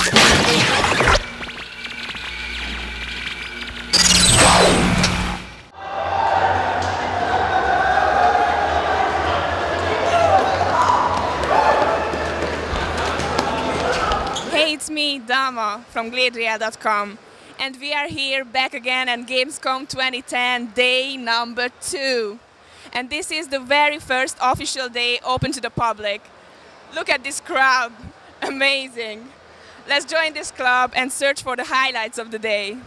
Hey, it's me, Dalma from Gladriel.com, and we are here back again at Gamescom 2010, day number 2. And this is the very first official day open to the public. Look at this crowd, amazing. Let's join this club and search for the highlights of the day.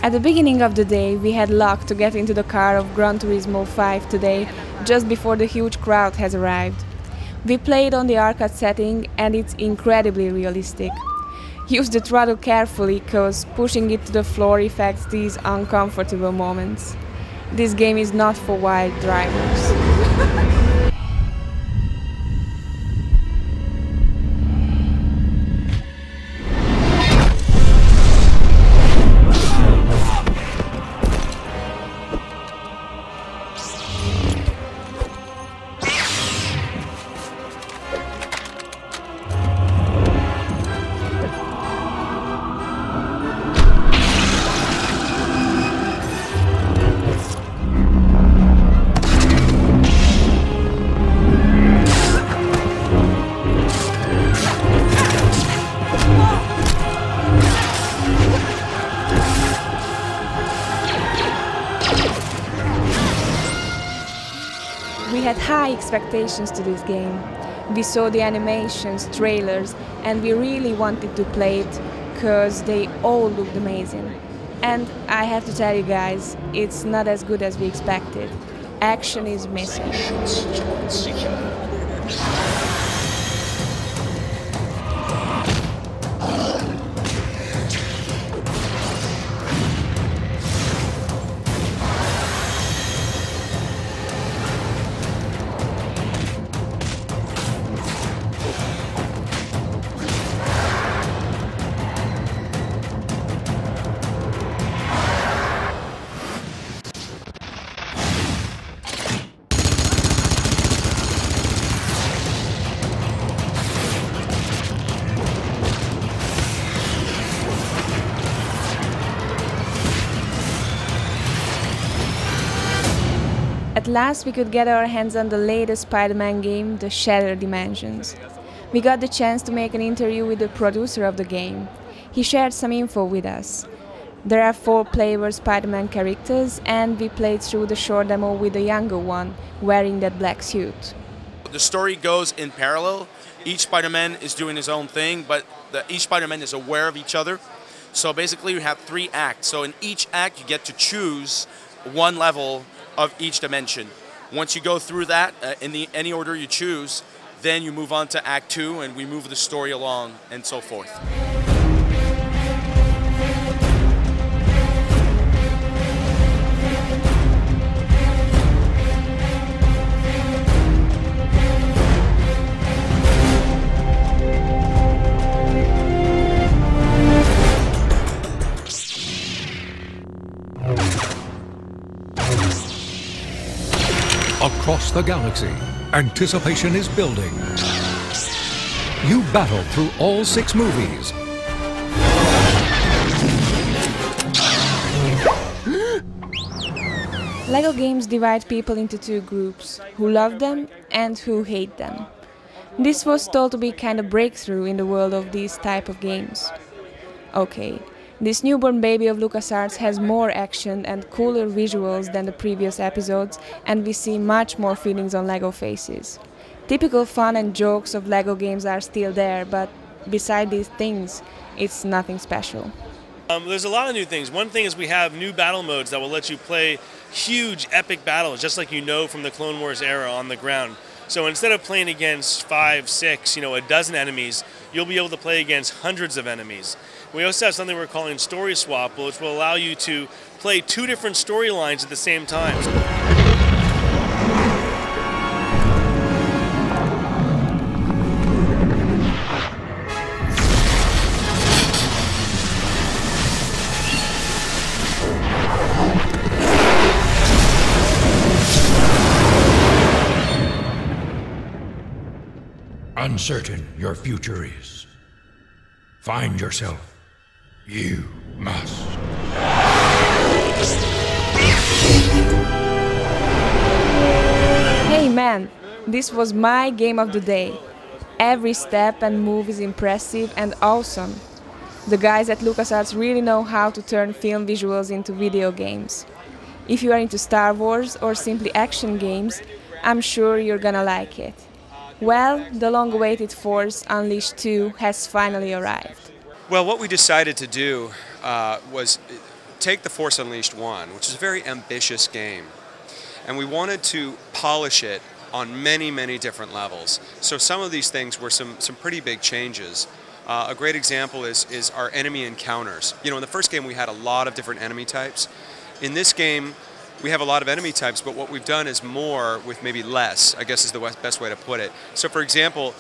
At the beginning of the day, we had luck to get into the car of Gran Turismo 5 today, just before the huge crowd has arrived. We played on the arcade setting and it's incredibly realistic. Use the throttle carefully, cause pushing it to the floor affects these uncomfortable moments. This game is not for wild drivers. We had high expectations to this game. We saw the animations, trailers, and we really wanted to play it because they all looked amazing. And I have to tell you guys, it's not as good as we expected. Action is missing. At last we could get our hands on the latest Spider-Man game, the Shattered Dimensions. We got the chance to make an interview with the producer of the game. He shared some info with us. There are 4 playable Spider-Man characters and we played through the short demo with the younger one, wearing that black suit. The story goes in parallel. Each Spider-Man is doing his own thing, but each Spider-Man is aware of each other. So basically we have 3 acts. So in each act you get to choose one level of each dimension. Once you go through that, in any order you choose, then you move on to Act 2 and we move the story along and so forth. Across the galaxy, anticipation is building. You battle through all 6 movies. LEGO games divide people into 2 groups, who love them and who hate them. This was thought to be kind of breakthrough in the world of these type of games. Okay, This newborn baby of LucasArts has more action and cooler visuals than the previous episodes, and we see much more feelings on LEGO faces. Typical fun and jokes of LEGO games are still there, but beside these things, it's nothing special. There's a lot of new things. One thing is we have new battle modes that will let you play huge epic battles, just like you know from the Clone Wars era on the ground. So instead of playing against 5, 6, a dozen enemies, you'll be able to play against hundreds of enemies. We also have something we're calling Story Swap, which will allow you to play 2 different storylines at the same time. Uncertain your future is. Find yourself. You must. Hey man, this was my game of the day. Every step and move is impressive and awesome. The guys at LucasArts really know how to turn film visuals into video games. If you are into Star Wars or simply action games, I'm sure you're gonna like it. Well, the long-awaited Force Unleashed 2 has finally arrived. Well, what we decided to do was take the Force Unleashed 1, which is a very ambitious game, and we wanted to polish it on many, many different levels. So some of these things were some pretty big changes. A great example is our enemy encounters. In the first game we had a lot of different enemy types. In this game, we have a lot of enemy types, but what we've done is more with maybe less, I guess is the best way to put it. So for example,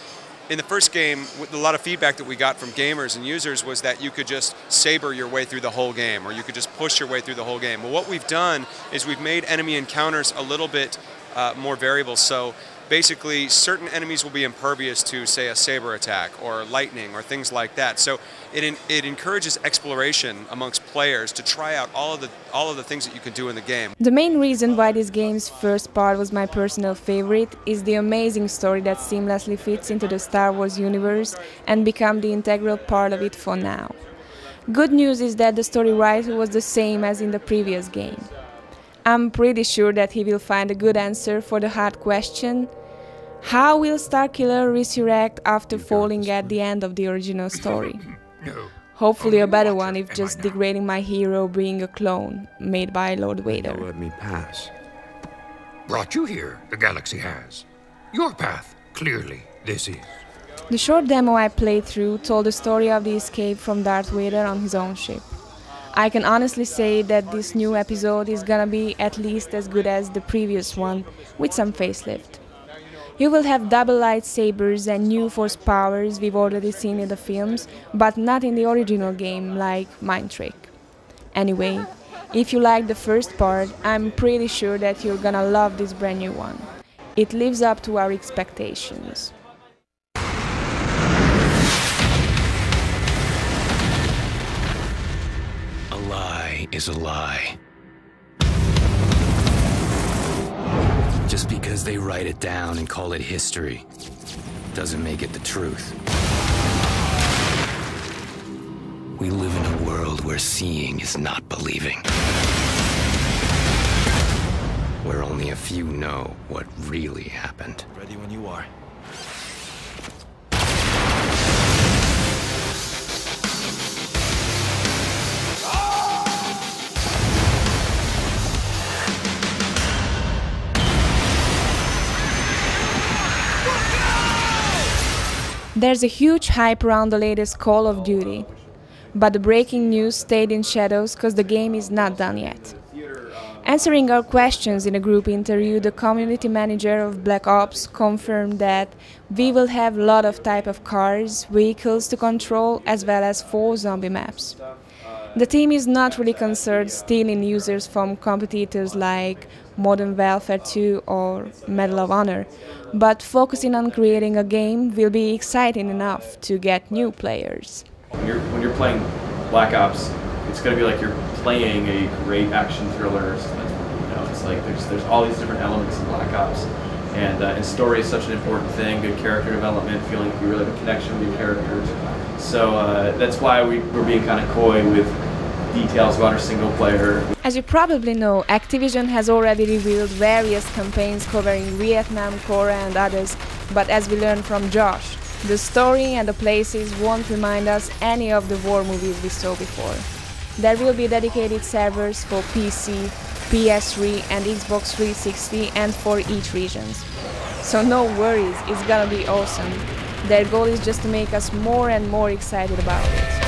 in the first game, a lot of feedback that we got from gamers and users was that you could just saber your way through the whole game, or you could just push your way through the whole game. Well, what we've done is we've made enemy encounters a little bit more variable. So basically, certain enemies will be impervious to, say, a saber attack or lightning or things like that. So it encourages exploration amongst players to try out all of the things that you can do in the game. The main reason why this game's first part was my personal favorite is the amazing story that seamlessly fits into the Star Wars universe and become the integral part of it for now. Good news is that the story writer was the same as in the previous game. I'm pretty sure that he will find a good answer for the hard question: how will Starkiller resurrect after falling at the end of the original story? Hopefully a better one if just degrading my hero being a clone made by Lord Vader. Let me pass. Brought you here, the galaxy has. Your path, clearly, this is. The short demo I played through told the story of the escape from Darth Vader on his own ship. I can honestly say that this new episode is gonna be at least as good as the previous one, with some facelift. You will have double lightsabers and new force powers we've already seen in the films, but not in the original game, like Mind Trick. Anyway, if you like the first part, I'm pretty sure that you're gonna love this brand new one. It lives up to our expectations. A lie is a lie. Just because they write it down and call it history doesn't make it the truth. We live in a world where seeing is not believing. Where only a few know what really happened. Ready when you are. There's a huge hype around the latest Call of Duty, but the breaking news stayed in shadows because the game is not done yet. Answering our questions in a group interview, the community manager of Black Ops confirmed that we will have a lot of type of cars, vehicles to control, as well as 4 zombie maps. The team is not really concerned stealing users from competitors like Modern Warfare 2 or Medal of Honor, but focusing on creating a game will be exciting enough to get new players. When you're playing Black Ops, it's going to be like you're playing a great action thriller. It's like there's all these different elements in Black Ops, and story is such an important thing. Good character development, feeling like you really have a connection with your characters. So that's why we're being kind of coy with details about our single player. As you probably know, Activision has already revealed various campaigns covering Vietnam, Korea and others, but as we learned from Josh, the story and the places won't remind us any of the war movies we saw before. There will be dedicated servers for PC, PS3 and Xbox 360 and for each regions. So no worries, it's gonna be awesome. Their goal is just to make us more and more excited about it.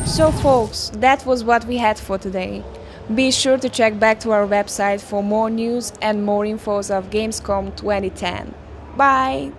So folks, that was what we had for today. Be sure to check back to our website for more news and more infos of Gamescom 2010. Bye!